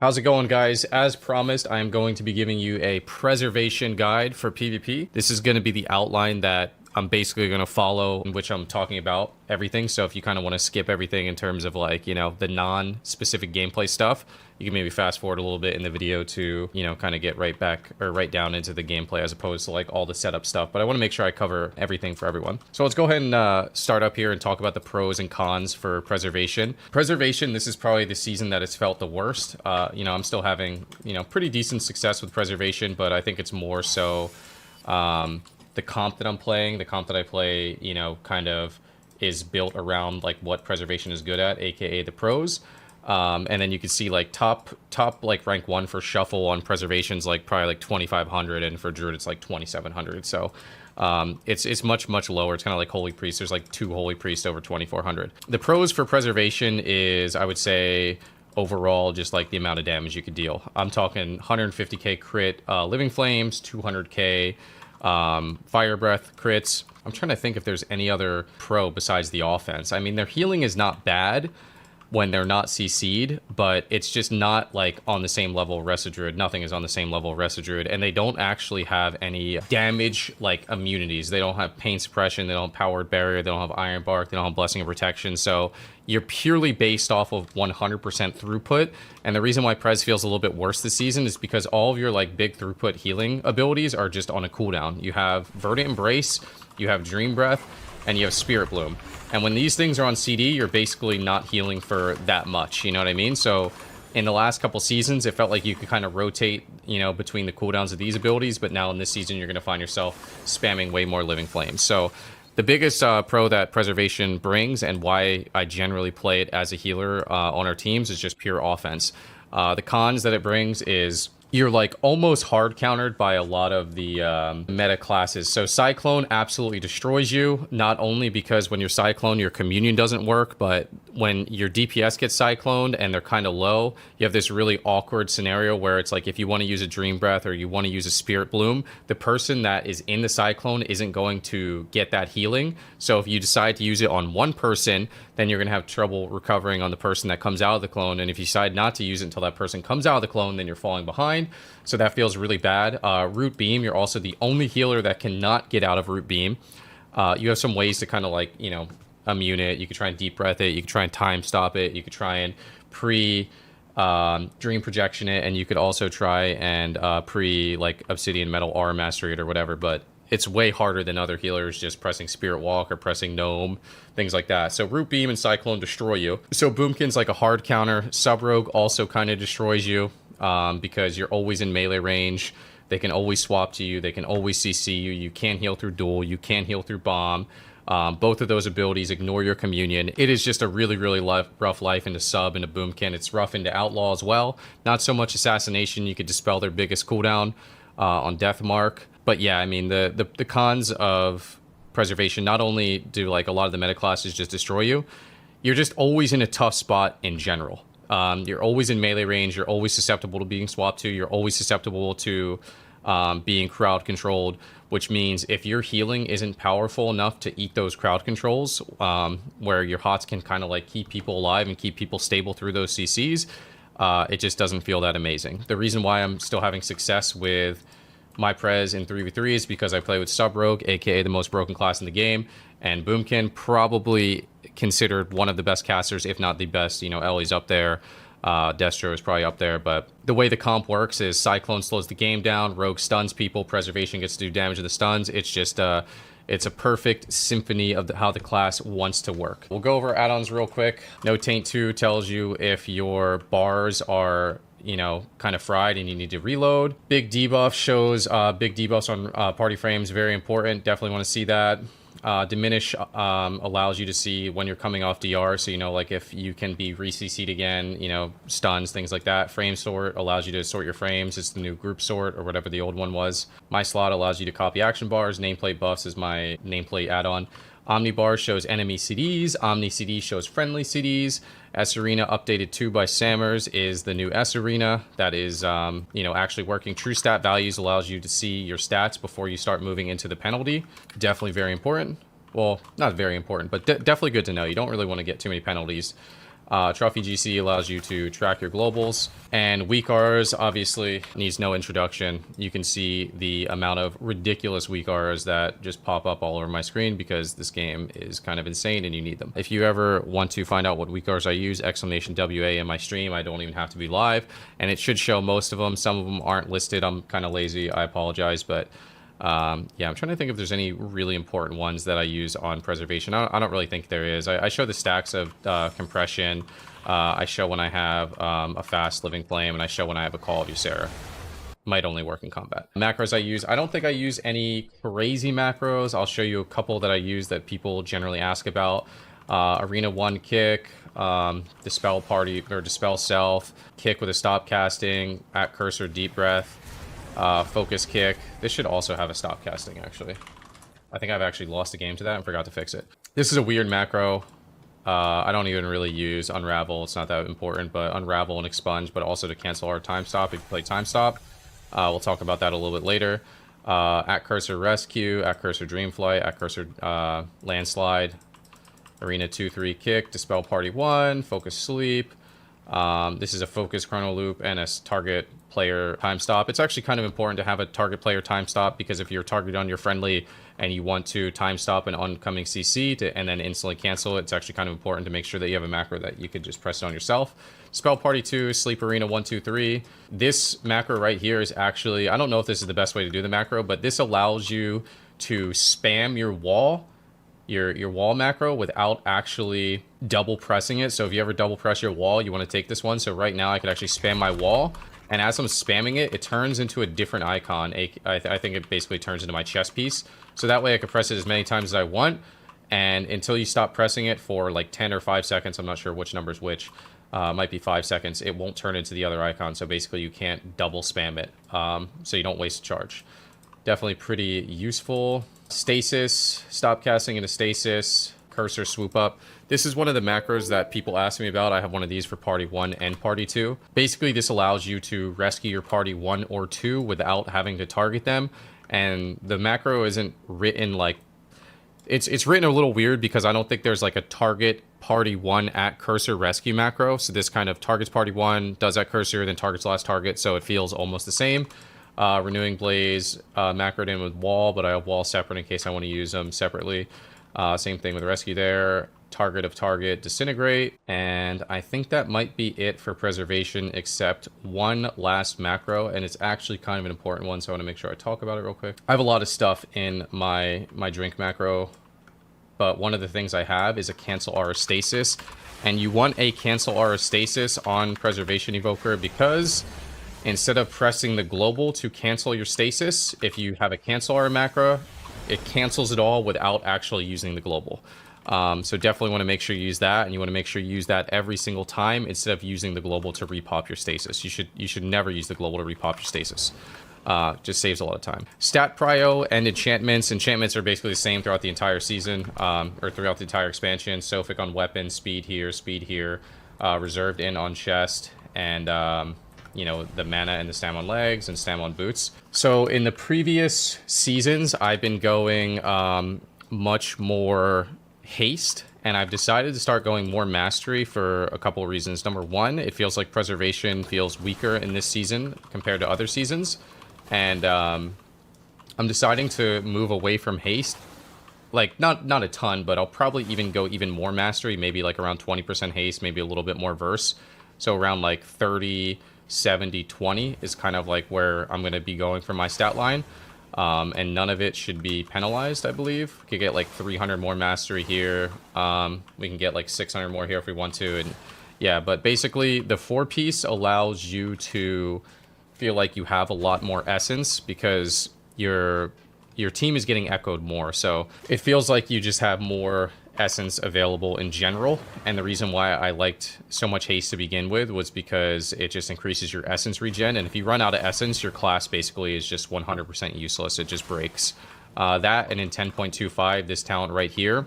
How's it going, guys? As promised, I am going to be giving you a preservation guide for PvP. This is going to be the outline that I'm basically going to follow, in which I'm talking about everything. So if you kind of want to skip everything in terms of like, the non-specific gameplay stuff, you can maybe fast forward a little bit in the video to, kind of get right back or right down into the gameplay as opposed to like all the setup stuff. But I want to make sure I cover everything for everyone. So let's go ahead and start up here and talk about the pros and cons for preservation. Preservation, this is probably the season that it's felt the worst. I'm still having, pretty decent success with preservation, but I think it's more so the comp that I'm playing, the comp that I play, kind of is built around like what preservation is good at, aka the pros. And then you can see like top like rank 1 for shuffle on preservations like probably like 2500, and for druid it's like 2700. So it's much lower. It's kind of like holy priest. There's like 2 holy priests over 2400. The pros for preservation is, I would say, overall just like the amount of damage you could deal. I'm talking 150k crit living flames, 200k fire breath crits. I'm trying to think if there's any other pro besides the offense. I mean, their healing is not bad when they're not CC'd, but it's just not like on the same level Rest Druid. Nothing is on the same level Rest Druid, and they don't actually have any damage like immunities. They don't have pain suppression, they don't have powered barrier, they don't have iron bark, they don't have blessing of protection. So you're purely based off of 100% throughput. And the reason why Prez feels a little bit worse this season is because all of your like big throughput healing abilities are just on a cooldown. You have Verdant Embrace, you have Dream Breath, and you have Spirit Bloom. And when these things are on CD, you're basically not healing for that much, you know what I mean? So in the last couple seasons, it felt like you could kind of rotate, between the cooldowns of these abilities, but now in this season, you're going to find yourself spamming way more Living Flames. So the biggest pro that preservation brings, and why I generally play it as a healer on our teams, is just pure offense. The cons that it brings is you're like almost hard countered by a lot of the meta classes. So Cyclone absolutely destroys you, not only because when you're Cyclone, your communion doesn't work, but when your DPS gets Cycloned and they're kind of low, you have this really awkward scenario where it's like if you want to use a Dream Breath or you want to use a Spirit Bloom, the person that is in the Cyclone isn't going to get that healing. So if you decide to use it on one person, then you're going to have trouble recovering on the person that comes out of the clone. And if you decide not to use it until that person comes out of the clone, then you're falling behind. So that feels really bad. Root Beam, you're also the only healer that cannot get out of Root Beam. You have some ways to kind of like, immune it. You could try and deep breath it. You could try and time stop it. You could try and dream projection it. And you could also try and like Obsidian Metal R Mastery it or whatever. But it's way harder than other healers just pressing Spirit Walk or pressing Gnome, things like that. So Root Beam and Cyclone destroy you. So Boomkin's like a hard counter. Sub Rogue also kind of destroys you because you're always in melee range. They can always swap to you. They can always CC you. You can't heal through Duel. You can't heal through Bomb. Both of those abilities ignore your communion. It is just a really rough life into Sub and a Boomkin. It's rough into Outlaw as well. Not so much Assassination. You could dispel their biggest cooldown on Death Mark. But yeah, I mean, the cons of preservation, not only do like a lot of the meta classes just destroy you, you're just always in a tough spot in general. You're always in melee range. You're always susceptible to being swapped to. You're always susceptible to being crowd controlled, which means if your healing isn't powerful enough to eat those crowd controls, where your HOTS can kind of like keep people alive and keep people stable through those CCs, it just doesn't feel that amazing. The reason why I'm still having success with my Prez in 3v3 is because I play with Sub Rogue, aka the most broken class in the game, and Boomkin, probably considered one of the best casters, if not the best. Ellie's up there, Destro is probably up there, but the way the comp works is Cyclone slows the game down, Rogue stuns people, Preservation gets to do damage to the stuns. It's just it's a perfect symphony of how the class wants to work. We'll go over add-ons real quick. No Taint 2 tells you if your bars are kind of fried and you need to reload. Big debuff shows big debuffs on party frames. Very important. Definitely want to see that. Diminish allows you to see when you're coming off DR, so like if you can be re-CC'd again, stuns, things like that. Frame sort allows you to sort your frames. It's the new group sort or whatever the old one was. My slot allows you to copy action bars. Nameplate buffs is my nameplate add-on. Omnibar shows enemy CDs. Omni CD shows friendly CDs. S Arena updated 2 by Sammers is the new S Arena. That is, actually working. True stat values allows you to see your stats before you start moving into the penalty. Definitely very important. Well, not very important, but definitely good to know. You don't really want to get too many penalties. Trophy GC allows you to track your globals. And weak Rs obviously needs no introduction. You can see the amount of ridiculous weak Rs that just pop up all over my screen because this game is kind of insane and you need them. If you ever want to find out what weak Rs I use, exclamation WA in my stream. I don't even have to be live. And it should show most of them. Some of them aren't listed. I'm kind of lazy. I apologize. But yeah, I'm trying to think if there's any really important ones that I use on preservation. I don't really think there is. I show the stacks of compression. I show when I have a fast living flame, and I show when I have a Call of Ysera. Might only work in combat. Macros I use, I don't think I use any crazy macros. I'll show you a couple that I use that people generally ask about. Arena 1 kick, Dispel party, or Dispel self, kick with a stop casting, at cursor deep breath. Focus kick. This should also have a stop casting, actually. I think I've actually lost a game to that and forgot to fix it. This is a weird macro. I don't even really use Unravel. It's not that important, but Unravel and Expunge, but also to cancel our time stop if you play time stop. We'll talk about that a little bit later. At cursor rescue, at cursor dreamflight, at cursor landslide, arena 2-3 kick, dispel party 1, focus sleep. This is a focus chrono loop and a target player time stop. It's actually kind of important to have a target player time stop because if you're targeted on your friendly and you want to time stop an oncoming CC and then instantly cancel it, it's actually kind of important to make sure that you have a macro that you could just press it on yourself. Spell party 2, sleep arena 1, 2, 3. This macro right here is actually, I don't know if this is the best way to do the macro, but this allows you to spam your wall, your wall macro without actually double pressing it. So if you ever double press your wall, you want to take this one. So right now I could actually spam my wall, and as I'm spamming it, it turns into a different icon. I think it basically turns into my chess piece. So that way I could press it as many times as I want, and until you stop pressing it for like 10 or 5 seconds, I'm not sure which number is which, might be 5 seconds, it won't turn into the other icon. So basically you can't double spam it, so you don't waste a charge. Definitely pretty useful. Stasis, stop casting into stasis, cursor swoop up. This is one of the macros that people ask me about. I have one of these for party 1 and party 2. Basically, this allows you to rescue your party 1 or 2 without having to target them. And the macro isn't written like... It's written a little weird because I don't think there's like a target party 1 at cursor rescue macro. So this kind of targets party 1, does at cursor, then targets last target. So it feels almost the same. Renewing Blaze, macroed in with wall, but I have wall separate in case I want to use them separately. Same thing with rescue there. Target of target, disintegrate. And I think that might be it for preservation, except one last macro, and it's actually kind of an important one, so I want to make sure I talk about it real quick. I have a lot of stuff in my drink macro, but one of the things I have is a cancel aura stasis, and you want a cancel aura stasis on preservation evoker because instead of pressing the global to cancel your stasis, if you have a cancel aura macro, it cancels it all without actually using the global. So definitely want to make sure you use that, and you want to make sure you use that every single time instead of using the global to repop your stasis. You should never use the global to repop your stasis. Just saves a lot of time. Stat Prio and Enchantments. Enchantments are basically the same throughout the entire season, or throughout the entire expansion. Sophic on weapon, speed here, reserved in on chest, and you know, the mana and the stam on legs and stam on boots. So in the previous seasons, I've been going much more haste, and I've decided to start going more mastery for a couple of reasons. Number one, it feels like preservation feels weaker in this season compared to other seasons, and I'm deciding to move away from haste. Like, not a ton, but I'll probably even go even more mastery, maybe like around 20% haste, maybe a little bit more verse. So around like 30, 70, 20 is kind of like where I'm going to be going for my stat line. And none of it should be penalized, I believe. We could get like 300 more mastery here. We can get like 600 more here if we want to. And yeah, but basically the 4-piece allows you to feel like you have a lot more essence because your team is getting echoed more. So it feels like you just have more essence available in general, and the reason why I liked so much haste to begin with was because it just increases your essence regen, and if you run out of essence, your class basically is just 100% useless. It just breaks. That, and in 10.25, this talent right here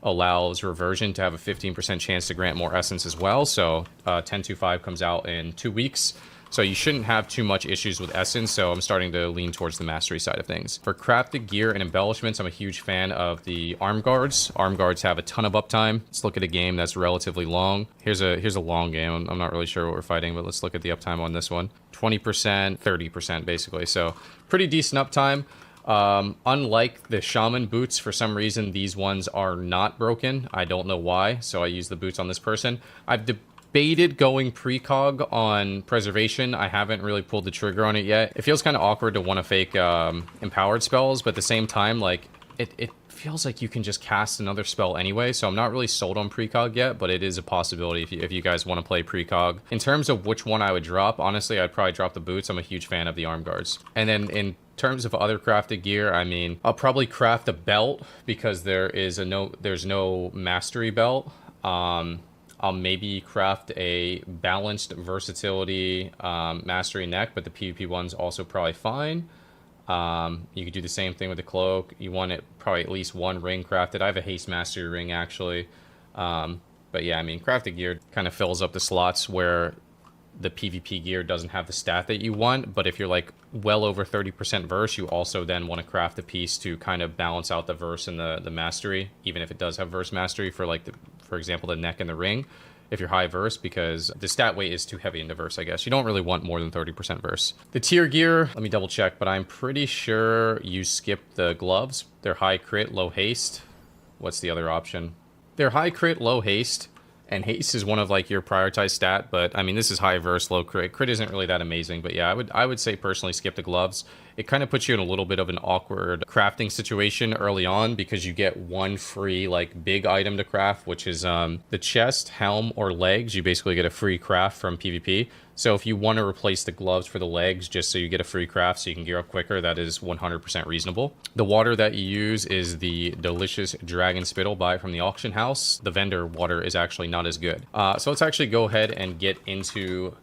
allows reversion to have a 15% chance to grant more essence as well. So 10.25 comes out in 2 weeks. So you shouldn't have too much issues with Essence, so I'm starting to lean towards the Mastery side of things. For crafted gear and embellishments, I'm a huge fan of the Arm Guards. Arm Guards have a ton of uptime. Let's look at a game that's relatively long. Here's a long game. I'm not really sure what we're fighting, but let's look at the uptime on this one. 20%, 30% basically. So pretty decent uptime. Unlike the Shaman boots, for some reason, these ones are not broken. I don't know why, so I use the boots on this person. I've debated going precog on preservation. I haven't really pulled the trigger on it yet. It feels kind of awkward to want to fake empowered spells, but at the same time, like, it feels like you can just cast another spell anyway, so I'm not really sold on precog yet, but it is a possibility if you guys want to play precog. In terms of which one I would drop, honestly, I'd probably drop the boots. I'm a huge fan of the Arm Guards. And then in terms of other crafted gear, I mean, I'll probably craft a belt because there's no mastery belt. I'll maybe craft a balanced versatility mastery neck, but the PvP one's also probably fine. You could do the same thing with the cloak. You want it probably at least one ring crafted. I have a haste mastery ring actually. But yeah, I mean, crafted gear kind of fills up the slots where the PvP gear doesn't have the stat that you want, but if you're like well over 30% verse, you also then want to craft a piece to kind of balance out the verse and the mastery, even if it does have verse mastery for like, for example, the neck and the ring, if you're high verse, because the stat weight is too heavy into verse, I guess. You don't really want more than 30% verse. The tier gear, let me double check, but I'm pretty sure you skip the gloves. They're high crit, low haste. What's the other option? They're high crit, low haste. And haste is one of like your prioritized stat, but I mean, this is high verse, low crit. Crit isn't really that amazing, but yeah, I would say personally skip the gloves. It kind of puts you in a little bit of an awkward crafting situation early on because you get one free like big item to craft, which is the chest, helm, or legs. You basically get a free craft from PvP. So if you want to replace the gloves for the legs just so you get a free craft so you can gear up quicker, that is 100% reasonable. The water that you use is the delicious Dragon Spittle buy from the auction house. The vendor water is actually not as good. So let's actually go ahead and get into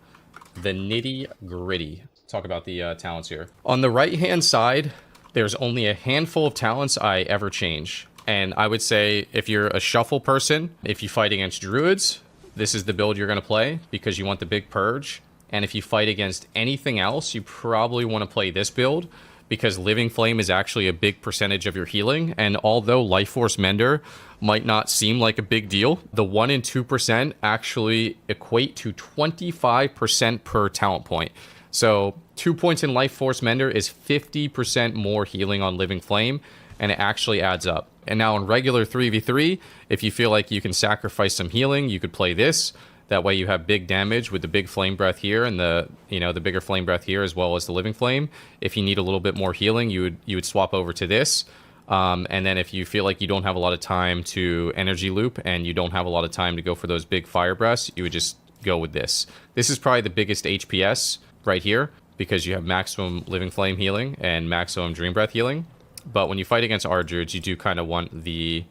the nitty gritty. Talk about the talents here. On the right hand side, there's only a handful of talents I ever change. And I would say if you're a shuffle person, if you fight against druids, this is the build you're going to play because you want the big purge. And if you fight against anything else, you probably want to play this build because Living Flame is actually a big percentage of your healing. And although Life Force Mender might not seem like a big deal, the 1 and 2% actually equate to 25% per talent point. So 2 points in Life Force Mender is 50% more healing on Living Flame, and it actually adds up. And now in regular 3v3, if you feel like you can sacrifice some healing, you could play this. That way you have big damage with the big flame breath here and the bigger flame breath here as well as the living flame. If you need a little bit more healing, you would swap over to this. And then if you feel like you don't have a lot of time to energy loop and you don't have a lot of time to go for those big fire breaths, you would just go with this. This is probably the biggest HPS right here because you have maximum living flame healing and maximum dream breath healing. But when you fight against our druids, you do kind of want the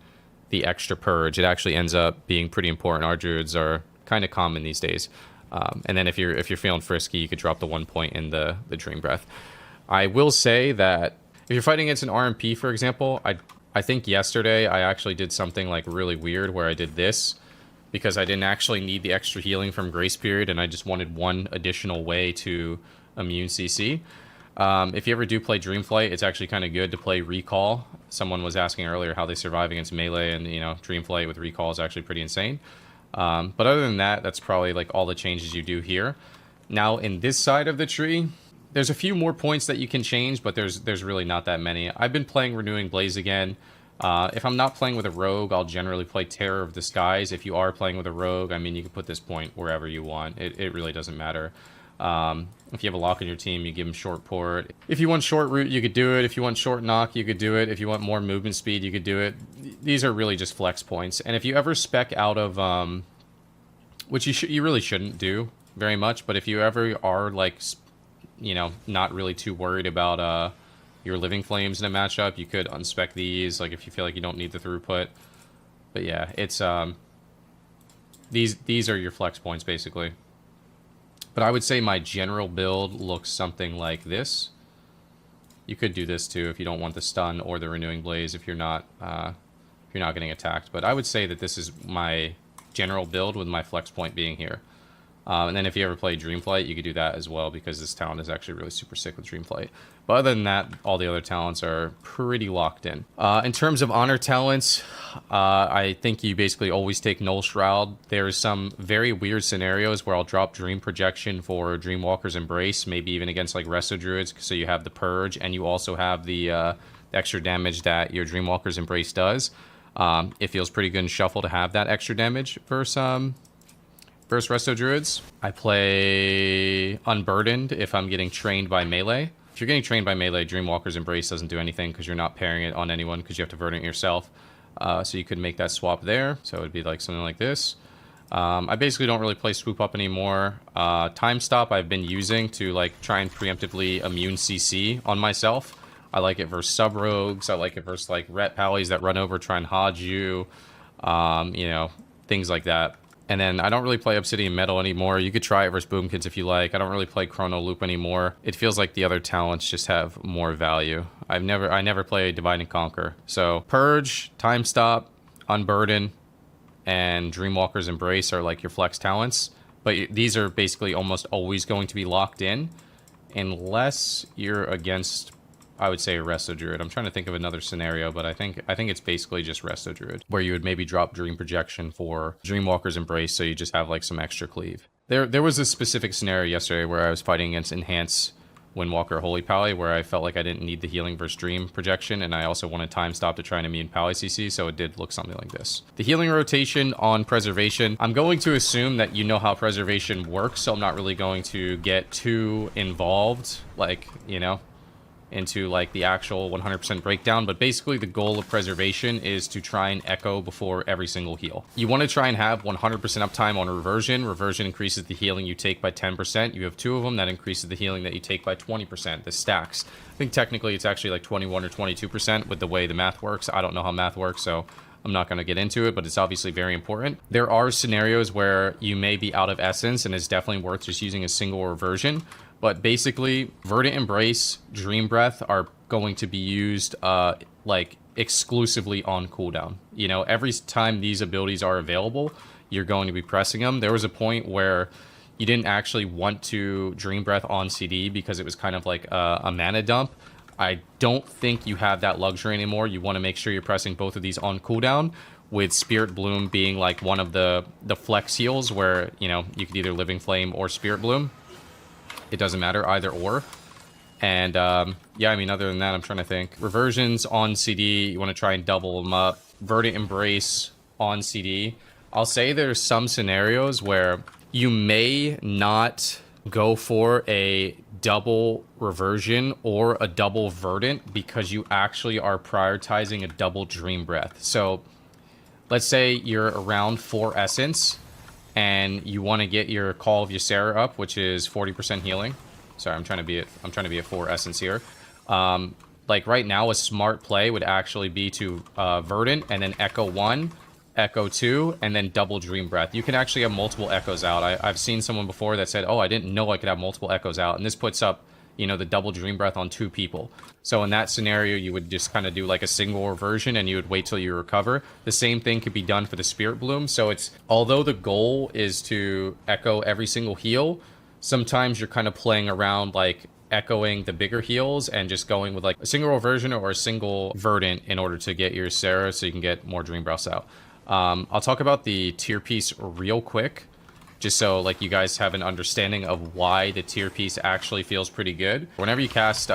extra purge. It actually ends up being pretty important. Our druids are kind of common these days. And then if you're feeling frisky, you could drop the 1 point in the dream breath. I will say that if you're fighting against an RMP, for example, I think yesterday I actually did something like really weird where I did this because I didn't actually need the extra healing from Grace Period and I just wanted one additional way to immune CC. If you ever do play Dreamflight, it's actually kind of good to play Recall. Someone was asking earlier how they survive against melee, and Dreamflight with Recall is actually pretty insane. But other than that, that's probably like all the changes you do here. Now in this side of the tree, there's a few more points that you can change, but there's really not that many. I've been playing Renewing Blaze again. If I'm not playing with a rogue, I'll generally play Terror of the Skies. If you are playing with a rogue, I mean, you can put this point wherever you want. It really doesn't matter. If you have a lock in your team, you give them short port. If you want short root, you could do it. If you want short knock, you could do it. If you want more movement speed, you could do it. These are really just flex points. And if you ever spec out of, which you really shouldn't do very much, but if you ever are like, not really too worried about your living flames in a matchup, you could unspec these. Like if you feel like you don't need the throughput. But yeah, it's these are your flex points basically. But I would say my general build looks something like this. You could do this too if you don't want the stun or the Renewing Blaze if you're not getting attacked. But I would say that this is my general build with my flex point being here. And then if you ever play Dreamflight, you could do that as well because this talent is actually really super sick with Dreamflight. But other than that, all the other talents are pretty locked in. In terms of honor talents, I think you basically always take Null Shroud. There's some very weird scenarios where I'll drop Dream Projection for Dreamwalker's Embrace, maybe even against like Resto Druids, so you have the Purge, and you also have the extra damage that your Dreamwalker's Embrace does. It feels pretty good in Shuffle to have that extra damage versus Resto Druids. I play Unburdened if I'm getting trained by melee. If you're getting trained by melee, Dreamwalker's Embrace doesn't do anything because you're not pairing it on anyone because you have to Verdant yourself. So you could make that swap there. So it would be like something like this. I basically don't really play Swoop Up anymore. Time Stop I've been using to like try and preemptively immune CC on myself. I like it versus sub-rogues. I like it versus like ret pallies that run over, try and hodge you. You know, things like that. And then I don't really play Obsidian Metal anymore. You could try it versus Boomkins if you like. I don't really play Chrono Loop anymore. It feels like the other talents just have more value. I never play Divide and Conquer. So Purge, Time Stop, Unburden, and Dreamwalker's Embrace are like your flex talents. But these are basically almost always going to be locked in unless you're against, I would say, a Resto Druid. I'm trying to think of another scenario, but I think it's basically just Resto Druid, where you would maybe drop Dream Projection for Dreamwalker's Embrace, so you just have like some extra cleave. There was a specific scenario yesterday where I was fighting against Enhance Windwalker Holy Pally, where I felt like I didn't need the healing versus Dream Projection, and I also wanted Time Stop to try and immune Pally CC, so it did look something like this. The healing rotation on Preservation, I'm going to assume that you know how Preservation works, so I'm not really going to get too involved, like, you know, into like the actual 100% breakdown, but basically the goal of Preservation is to try and echo before every single heal. You want to try and have 100% uptime on Reversion. Reversion increases the healing you take by 10%. You have 2 of them, that increases the healing that you take by 20%. The stacks, I think technically it's actually like 21 or 22% with the way the math works. I don't know how math works, so I'm not going to get into it, but it's obviously very important. There are scenarios where you may be out of essence, and it's definitely worth just using a single Reversion. But basically, Verdant Embrace, Dream Breath are going to be used like exclusively on cooldown. You know, every time these abilities are available, you're going to be pressing them. There was a point where you didn't actually want to Dream Breath on CD because it was kind of like a mana dump. I don't think you have that luxury anymore. You want to make sure you're pressing both of these on cooldown, with Spirit Bloom being like one of the flex heals where, you know, you could either Living Flame or Spirit Bloom. It doesn't matter, either or. And yeah, I mean, other than that, I'm trying to think. Reversions on CD, you want to try and double them up. Verdant Embrace on CD. I'll say there's some scenarios where you may not go for a double Reversion or a double Verdant because you actually are prioritizing a double Dream Breath. So let's say you're around 4 Essence and you want to get your Call of Ysera up, which is 40% healing. Sorry, I'm trying to be at 4 Essence here. Like right now, a smart play would actually be to Verdant and then Echo 1, Echo 2, and then double Dream Breath. You can actually have multiple Echoes out. I've seen someone before that said, oh, I didn't know I could have multiple Echoes out. And this puts up, you know, the double Dream Breath on 2 people. So in that scenario, you would just kind of do like a single Reversion and you would wait till you recover. The same thing could be done for the Spirit Bloom. So it's, although the goal is to echo every single heal, sometimes you're kind of playing around like echoing the bigger heals and just going with like a single Reversion or a single Verdant in order to get your Sarah so you can get more Dream Breaths out. I'll talk about the tier piece real quick, just so like you guys have an understanding of why the tier piece actually feels pretty good. Whenever you cast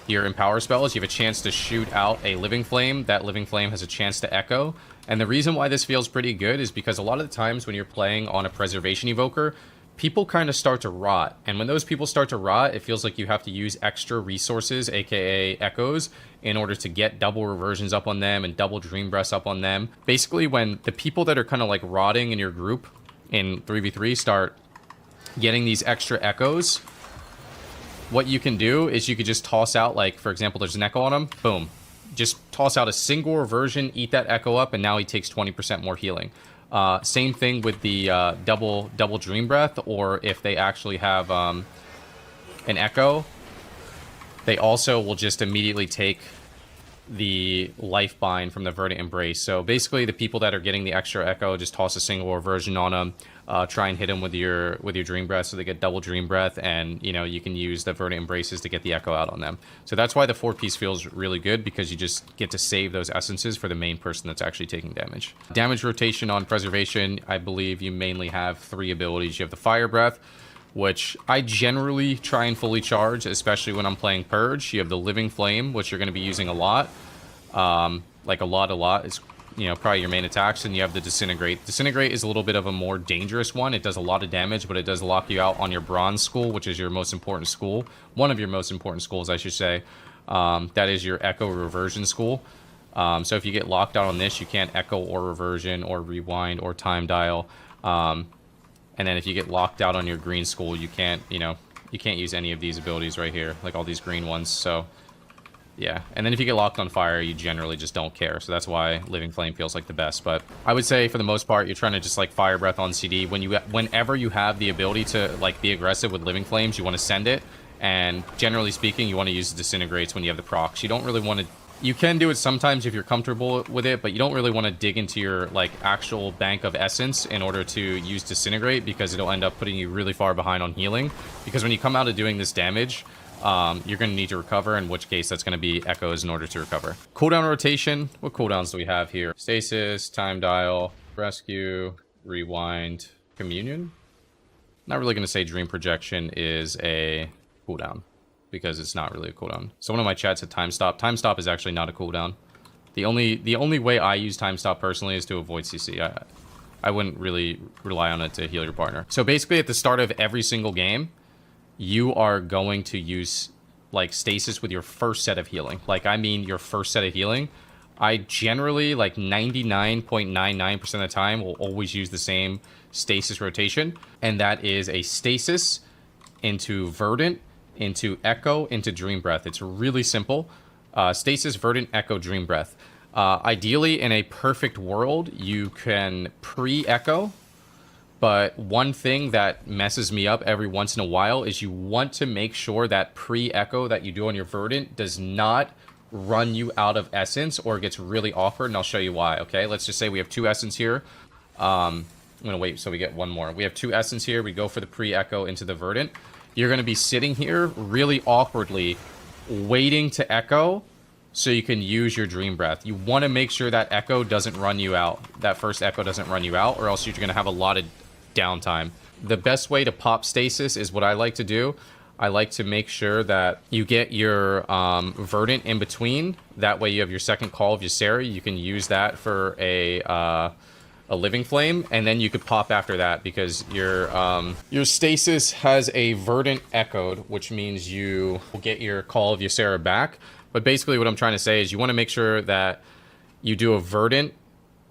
your Empower spells, you have a chance to shoot out a Living Flame. That Living Flame has a chance to echo. And the reason why this feels pretty good is because a lot of the times when you're playing on a Preservation Evoker, people kind of start to rot. And when those people start to rot, it feels like you have to use extra resources, aka echoes, in order to get double Reversions up on them and double Dream Breaths up on them. Basically, when the people that are kind of like rotting in your group in 3v3 start getting these extra echoes, what you can do is you could just toss out, like, for example, there's an echo on him, boom. Just toss out a single Reversion, eat that echo up, and now he takes 20% more healing. Same thing with the double Dream Breath, or if they actually have an echo, they also will just immediately take the life bind from the Verdant Embrace. So basically, the people that are getting the extra echo, just toss a single reversion on them. Try and hit them with your Dream Breath, so they get double Dream Breath, and you can use the Verdant Embraces to get the echo out on them. So that's why the 4-piece feels really good, because you just get to save those essences for the main person that's actually taking damage. Damage rotation on Preservation, I believe you mainly have 3 abilities. You have the Fire Breath, which I generally try and fully charge, especially when I'm playing Purge. You have the Living Flame, which you're going to be using a lot. Like a lot. It's probably your main attacks. And you have the Disintegrate. Disintegrate is a little bit of a more dangerous one. It does a lot of damage, but it does lock you out on your Bronze School, which is your most important school. One of your most important schools, I should say. That is your Echo Reversion School. So if you get locked out on this, you can't Echo or Reversion or Rewind or Time Dial. And then if you get locked out on your green school, you can't use any of these abilities right here, like all these green ones. So yeah, and then if you get locked on fire, you generally just don't care. So that's why Living Flame feels like the best. But I would say for the most part, you're trying to just like Fire Breath on CD. Whenever you have the ability to like be aggressive with Living Flames, you want to send it. And generally speaking, you want to use the Disintegrates when you have the procs. You don't really want to. You can do it sometimes if you're comfortable with it, but you don't really want to dig into your like actual bank of essence in order to use Disintegrate, because it'll end up putting you really far behind on healing. Because when you come out of doing this damage, you're going to need to recover, in which case that's going to be echoes in order to recover. Cooldown rotation. What cooldowns do we have here? Stasis, Time Dial, Rescue, Rewind, Communion. Not really going to say Dream Projection is a cooldown, because it's not really a cooldown. Someone in my chat said Time Stop. Time Stop is actually not a cooldown. The only way I use Time Stop personally is to avoid CC. I wouldn't really rely on it to heal your partner. So basically at the start of every single game, you are going to use like stasis with your first set of healing. Like, I mean your first set of healing. I generally, like 99.99% of the time, will always use the same stasis rotation. And that is a stasis into Verdant, into Echo, into Dream Breath. It's really simple. Stasis, Verdant, Echo, Dream Breath. Ideally, in a perfect world, you can pre-Echo, but one thing that messes me up every once in a while is you want to make sure that pre-Echo that you do on your Verdant does not run you out of essence, or it gets really awkward, and I'll show you why, okay? Let's just say we have 2 essence here. I'm going to wait so we get one more. We have 2 essence here. We go for the pre-Echo into the Verdant. You're going to be sitting here really awkwardly waiting to Echo so you can use your Dream Breath. You want to make sure that Echo doesn't run you out. That first Echo doesn't run you out, or else you're going to have a lot of downtime. The best way to pop stasis is what I like to do. I like to make sure that you get your Verdant in between. That way you have your second call of Ysera. You can use that for a Living Flame, and then you could pop after that, because your stasis has a Verdant echoed, which means you will get your call of Ysera back. But basically what I'm trying to say is you want to make sure that you do a Verdant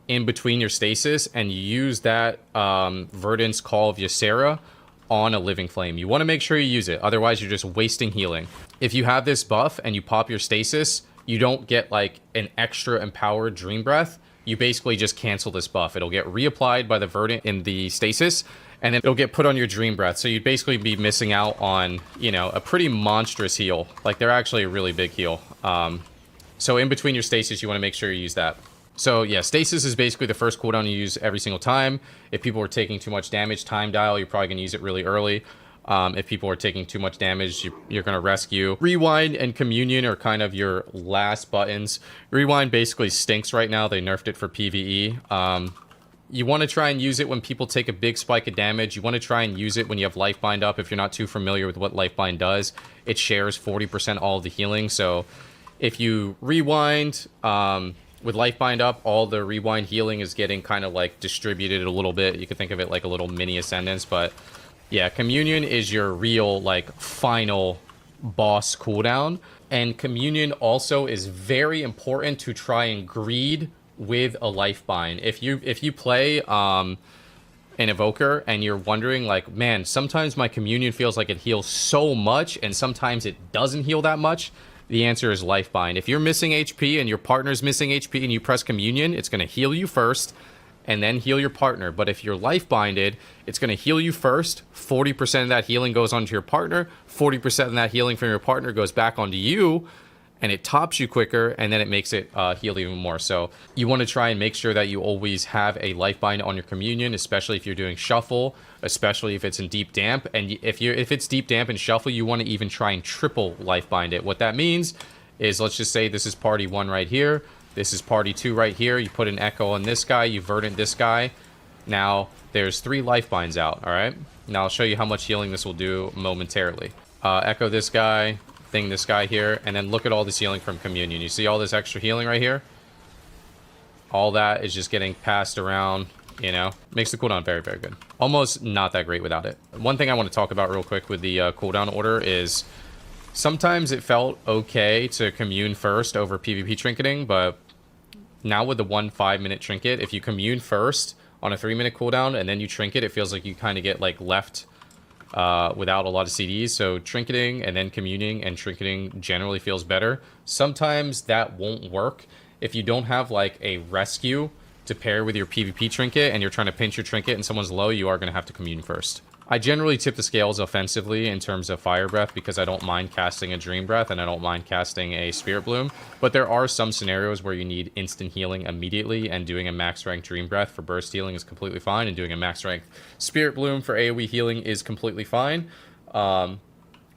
in between your stasis and use that Verdant's call of Ysera on a Living Flame. You want to make sure you use it, otherwise you're just wasting healing. If you have this buff and you pop your stasis, you don't get like an extra empowered Dream Breath. You basically just cancel this buff. It'll get reapplied by the Verdant in the stasis, and then it'll get put on your Dream Breath. So you'd basically be missing out on, a pretty monstrous heal. Like, they're actually a really big heal. So in between your stasis, you want to make sure you use that. So yeah, stasis is basically the first cooldown you use every single time. If people are taking too much damage, Time Dial, you're probably going to use it really early. If people are taking too much damage, you're going to rescue. Rewind and Communion are kind of your last buttons. Rewind basically stinks right now. They nerfed it for PvE. You want to try and use it when people take a big spike of damage. You want to try and use it when you have Life Bind up. If you're not too familiar with what Life Bind does, it shares 40% all of the healing. So if you rewind with Life Bind up, all the rewind healing is getting kind of like distributed a little bit. You could think of it like a little mini Ascendance, but yeah, Communion is your real, like, final boss cooldown. And Communion also is very important to try and greed with a Life Bind. If you play an Evoker and you're wondering, like, man, sometimes my Communion feels like it heals so much and sometimes it doesn't heal that much, the answer is Life Bind. If you're missing HP and your partner's missing HP and you press Communion, it's going to heal you first and then heal your partner. But if you're Life Binded, it's going to heal you first. 40% of that healing goes onto your partner. 40% of that healing from your partner goes back onto you. and it tops you quicker, and then it makes it heal even more. So you want to try and make sure that you always have a life bind on your communion, especially if you're doing shuffle, especially if it's in deep damp. And if it's deep damp and shuffle, you want to even try and triple life bind it. What that means is, let's just say this is party 1 right here, this is party 2 right here. You put an echo on this guy, you verdant this guy. Now there's 3 life binds out. All right, now I'll show you how much healing this will do momentarily. Echo this guy, thing this guy here, and then look at all this healing from communion. You see all this extra healing right here? All that is just getting passed around, you know? Makes the cooldown very, very good. Almost not that great without it. One thing I want to talk about real quick with the cooldown order is sometimes it felt okay to commune first over PvP trinketing, but now with the 1 5-minute trinket, if you commune first on a 3-minute cooldown and then you trinket, it feels like you kind of get like left without a lot of CDs. So trinketing and then communing and trinketing generally feels better. Sometimes that won't work if you don't have like a rescue to pair with your PvP trinket and you're trying to pinch your trinket and someone's low, you are going to have to commune first. I generally tip the scales offensively in terms of Fire Breath because I don't mind casting a Dream Breath and I don't mind casting a Spirit Bloom, but there are some scenarios where you need instant healing immediately, and doing a max rank Dream Breath for burst healing is completely fine, and doing a max rank Spirit Bloom for AoE healing is completely fine.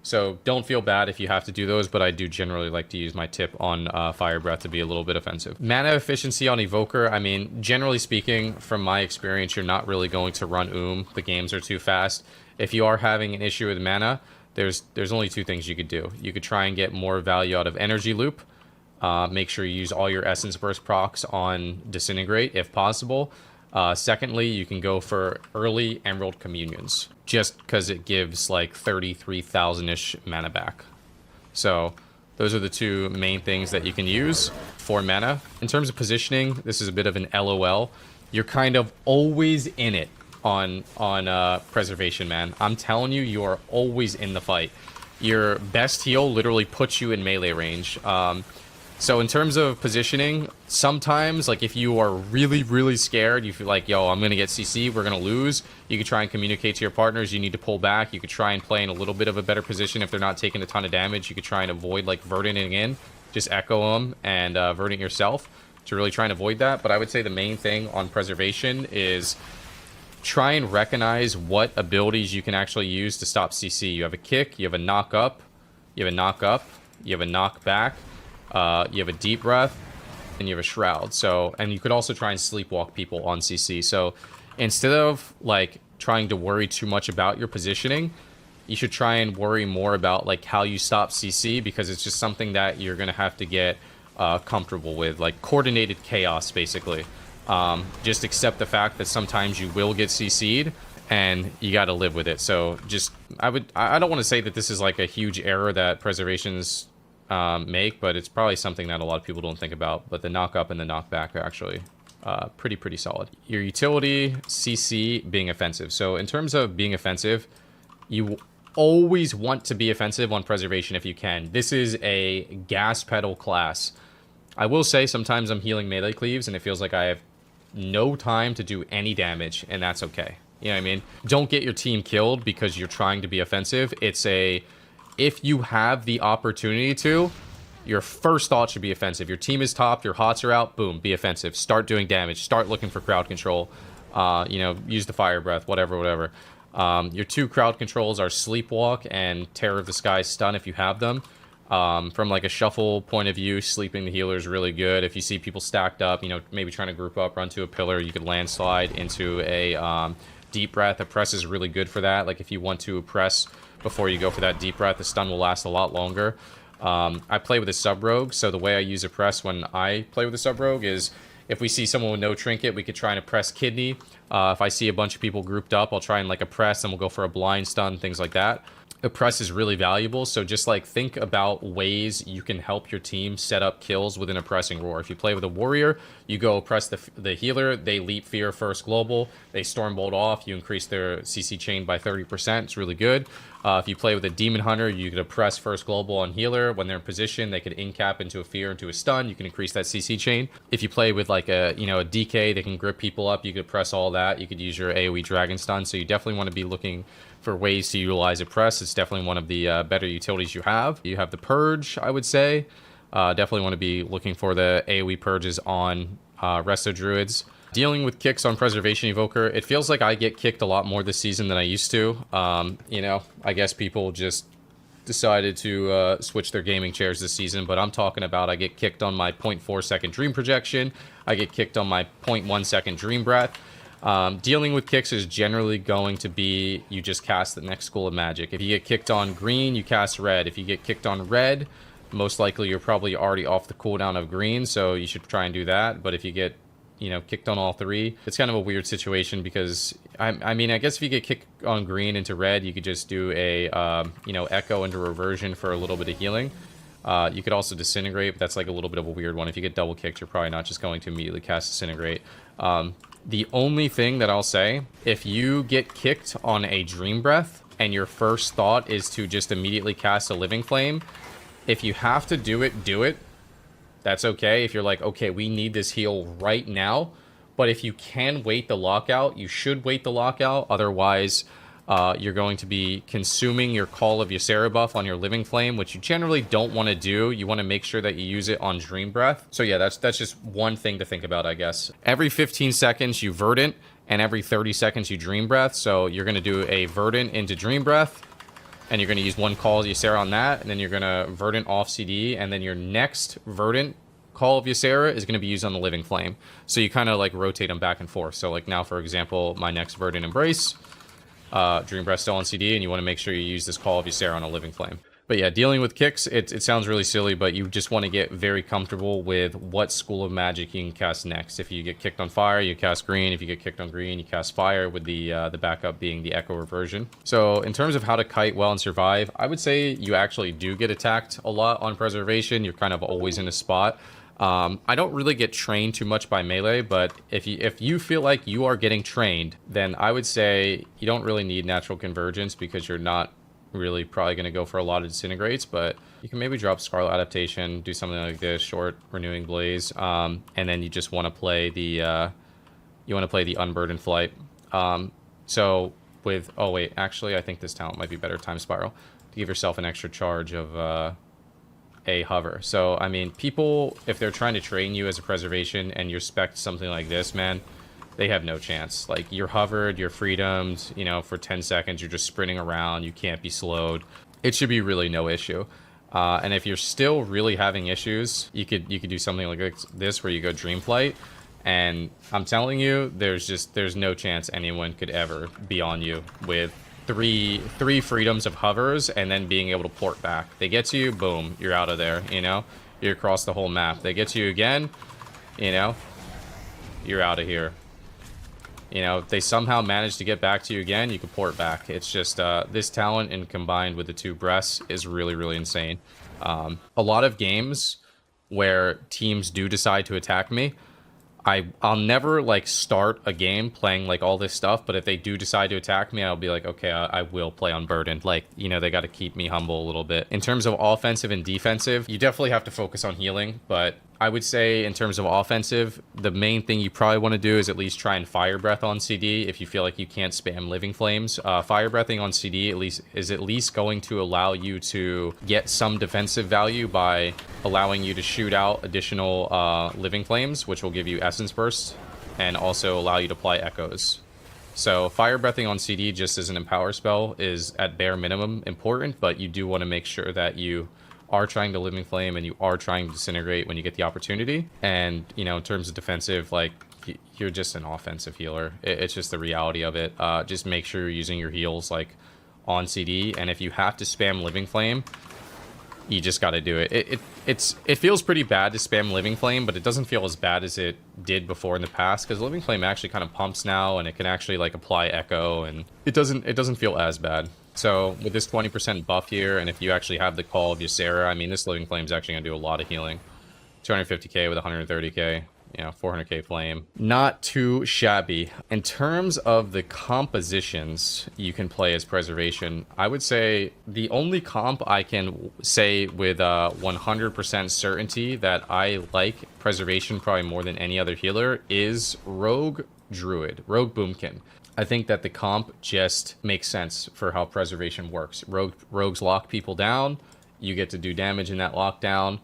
So don't feel bad if you have to do those, but I do generally like to use my tip on Fire Breath to be a little bit offensive. Mana efficiency on Evoker, I mean, generally speaking, from my experience, you're not really going to run The games are too fast. If you are having an issue with mana, there's only 2 things you could do. You could try and get more value out of Energy Loop. Make sure you use all your Essence Burst procs on Disintegrate if possible. Secondly, you can go for early Emerald Communions, just because it gives like 33,000-ish mana back. So those are the 2 main things that you can use for mana. In terms of positioning, this is a bit of an LOL. You're kind of always in it on Preservation, man. I'm telling you, you are always in the fight. Your best heal literally puts you in melee range. So in terms of positioning, sometimes, like if you are really, really scared, you feel like, yo, I'm going to get CC, we're going to lose, you could try and communicate to your partners, you need to pull back, you could try and play in a little bit of a better position if they're not taking a ton of damage, you could try and avoid like verdanting in, just echo them and verdant yourself to really try and avoid that. But I would say the main thing on Preservation is try and recognize what abilities you can actually use to stop CC. You have a kick, you have a knock up, you have a knock up, you have a knock back. You have a Deep Breath, and you have a Shroud. So, and you could also try and sleepwalk people on CC. So instead of like trying to worry too much about your positioning, you should try and worry more about like how you stop CC, because it's just something that you're going to have to get comfortable with, like coordinated chaos, basically. Just accept the fact that sometimes you will get CC'd, and you got to live with it. So just, I don't want to say that this is like a huge error that Preservation's make, but it's probably something that a lot of people don't think about. But the knock up and the knock back are actually pretty solid. Your utility, CC, being offensive. So in terms of being offensive, you always want to be offensive on Preservation if you can. This is a gas pedal class. I will say sometimes I'm healing melee cleaves and it feels like I have no time to do any damage, and that's okay. You know what I mean? Don't get your team killed because you're trying to be offensive. It's a, if you have the opportunity to, your first thought should be offensive. Your team is topped, your hots are out, boom, be offensive. Start doing damage, start looking for crowd control. You know, use the Fire Breath, whatever. Your 2 crowd controls are Sleepwalk and Terror of the Sky Stun if you have them. From like a shuffle point of view, sleeping the healer is really good. If you see people stacked up, you know, maybe trying to group up, run to a pillar, you could landslide into a Deep Breath. Oppress is really good for that. Like if you want to oppress before you go for that Deep Breath, the stun will last a lot longer. I play with a Sub-Rogue, so the way I use Oppress when I play with a Sub-Rogue is if we see someone with no trinket, we could try and oppress Kidney. If I see a bunch of people grouped up, I'll try and like oppress, and we'll go for a blind stun, things like that. Oppress is really valuable, so just like think about ways you can help your team set up kills with an oppressing roar. If you play with a warrior, you go oppress the healer, they leap fear first global, they stormbolt off, you increase their CC chain by 30%, it's really good. If you play with a demon hunter, you could oppress first global on healer. When they're in position, they could incap into a fear, into a stun, you can increase that CC chain. If you play with like a, you know, a DK, they can grip people up, you could oppress all that, you could use your AoE dragon stun, so you definitely want to be looking for ways to utilize Oppress. It's definitely one of the better utilities you have. You have the Purge, I would say. Definitely want to be looking for the AoE purges on Resto Druids. Dealing with kicks on Preservation Evoker, it feels like I get kicked a lot more this season than I used to. You know, I guess people just decided to switch their gaming chairs this season, but I'm talking about I get kicked on my 0.4 second Dream Projection, I get kicked on my 0.1 second Dream Breath. Dealing with kicks is generally going to be you just cast the next School of Magic. If you get kicked on green, you cast red. If you get kicked on red, most likely you're probably already off the cooldown of green, so you should try and do that. But if you get, you know, kicked on all three, it's kind of a weird situation because I mean, I guess if you get kicked on green into red, you could just do a you know, echo into reversion for a little bit of healing. You could also disintegrate, but that's like a little bit of a weird one. If you get double kicked, you're probably not just going to immediately cast disintegrate. The only thing that I'll say, if you get kicked on a Dream Breath and your first thought is to just immediately cast a Living Flame, if you have to do it, do it. That's okay. If you're like, okay, we need this heal right now. But if you can wait the lockout, you should wait the lockout. Otherwise, you're going to be consuming your Call of Ysera buff on your Living Flame, which you generally don't want to do. You want to make sure that you use it on Dream Breath. So yeah, that's just one thing to think about, I guess. Every 15 seconds, you Verdant, and every 30 seconds, you Dream Breath. So you're going to do a Verdant into Dream Breath, and you're going to use one Call of Ysera on that, and then you're going to Verdant off CD, and then your next Verdant Call of Ysera is going to be used on the Living Flame. So you kind of like rotate them back and forth. So like now, for example, my next Verdant Embrace, Dream Breath still on CD, and you want to make sure you use this Call of Ysera on a Living Flame. But yeah, dealing with kicks, it sounds really silly, but you just want to get very comfortable with what School of Magic you can cast next. If you get kicked on fire, you cast green. If you get kicked on green, you cast fire, with the backup being the Echo Reversion. So in terms of how to kite well and survive, I would say you actually do get attacked a lot on Preservation. You're kind of always in a spot. I don't really get trained too much by melee, but if you feel like you are getting trained, then I would say you don't really need Natural Convergence because you're not really probably going to go for a lot of disintegrates, but you can maybe drop Scarlet Adaptation, do something like this, short Renewing Blaze, and then you just want to play the Unburdened Flight. So with, oh wait, actually I think this talent might be better, Time Spiral, to give yourself an extra charge of a hover. So I mean, people, if they're trying to train you as a Preservation and you're spec'd something like this, man, they have no chance. Like, you're hovered, you're freedomed, you know, for 10 seconds, you're just sprinting around, you can't be slowed. It should be really no issue. And if you're still really having issues, you could do something like this where you go Dreamflight, and I'm telling you, there's no chance anyone could ever be on you with three freedoms of hovers and then being able to port back. They get to you, boom, you're out of there, you know? You're across the whole map. They get to you again, you know? You're out of here. You know, if they somehow manage to get back to you again, you can port back. It's just, this talent and combined with the two breaths is really, really insane. A lot of games where teams do decide to attack me, I'll never, like, start a game playing, like, all this stuff, but if they do decide to attack me, I'll be like, okay, I will play Unburdened. Like, you know, they got to keep me humble a little bit. In terms of offensive and defensive, you definitely have to focus on healing, but I would say in terms of offensive, the main thing you probably want to do is at least try and Fire Breath on CD if you feel like you can't spam Living Flames. Fire Breathing on CD is at least going to allow you to get some defensive value by allowing you to shoot out additional Living Flames, which will give you Essence Burst, and also allow you to apply Echoes. So Fire Breathing on CD just as an Empower spell is at bare minimum important, but you do want to make sure that you are trying to Living Flame and you are trying to Disintegrate when you get the opportunity. And, you know, in terms of defensive, like, you're just an offensive healer. It's just the reality of it. Just make sure you're using your heals, like, on CD. And if you have to spam Living Flame, you just got to do it. It feels pretty bad to spam Living Flame, but it doesn't feel as bad as it did before in the past, because Living Flame actually kind of pumps now, and it can actually, like, apply Echo, and it doesn't feel as bad. So with this 20% buff here, and if you actually have the Call of Ysera, I mean, this Living Flame is actually going to do a lot of healing. 250k with 130k, you know, 400k flame. Not too shabby. In terms of the compositions you can play as Preservation, I would say the only comp I can say with 100% certainty that I like Preservation probably more than any other healer is Rogue Druid, Rogue Boomkin. I think that the comp just makes sense for how Preservation works. Rogues lock people down. You get to do damage in that lockdown.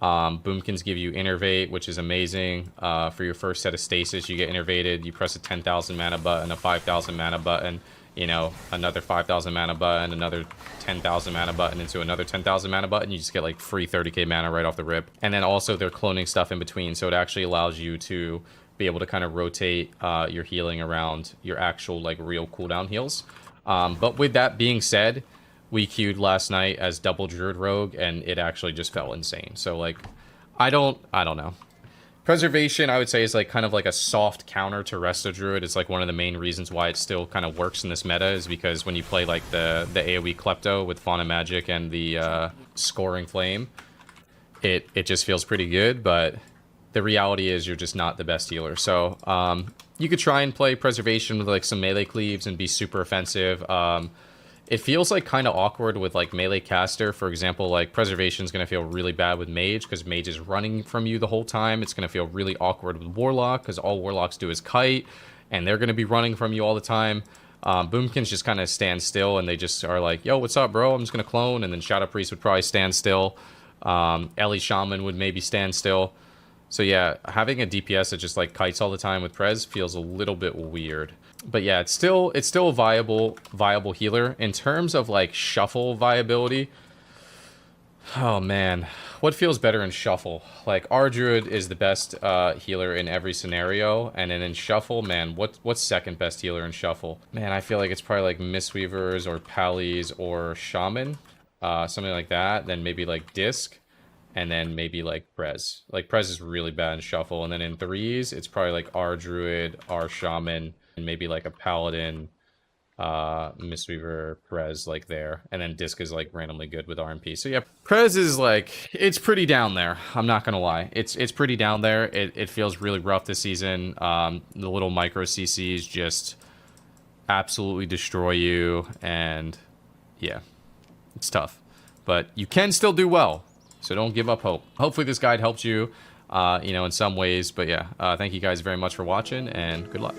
Boomkins give you Innervate, which is amazing. For your first set of stasis, you get Innervated. You press a 10,000 mana button, a 5,000 mana button, you know, another 5,000 mana button, another 10,000 mana button into another 10,000 mana button. You just get like free 30k mana right off the rip. And then also they're cloning stuff in between, so it actually allows you to be able to kind of rotate your healing around your actual like real cooldown heals. But with that being said, we queued last night as double Druid Rogue, and it actually just felt insane. So, like, I don't know. Preservation, I would say, is, like, kind of like a soft counter to Resto Druid. It's, like, one of the main reasons why it still kind of works in this meta is because when you play, like, the AoE Klepto with Fauna Magic and the Scoring Flame, it just feels pretty good, but the reality is you're just not the best healer. So, you could try and play Preservation with, like, some melee cleaves and be super offensive. It feels like kind of awkward with like melee caster. For example, like Preservation is going to feel really bad with Mage because Mage is running from you the whole time. It's going to feel really awkward with Warlock because all Warlocks do is kite and they're going to be running from you all the time. Boomkins just kind of stand still and they just are like, yo, what's up, bro? I'm just going to clone. And then Shadow Priest would probably stand still. Ellie Shaman would maybe stand still. So yeah, having a DPS that just like kites all the time with Prez feels a little bit weird. But yeah, it's still a viable healer. In terms of like shuffle viability, oh man, what feels better in shuffle? Like our Druid is the best healer in every scenario, and then in shuffle, man, what's second best healer in shuffle? Man, I feel like it's probably like Mistweavers or Pallies or Shaman, something like that. Then maybe like Disc. And then maybe like Prez. Like Prez is really bad in shuffle. And then in threes, it's probably like our Druid, our Shaman, and maybe like a Paladin, Mistweaver, Prez like there. And then Disc is like randomly good with RMP. So yeah, Prez is like, it's pretty down there. I'm not gonna lie. It's pretty down there. It feels really rough this season. The little micro CCs just absolutely destroy you. And yeah, it's tough. But you can still do well. So don't give up hope. Hopefully this guide helped you, you know, in some ways. But yeah, thank you guys very much for watching, and good luck.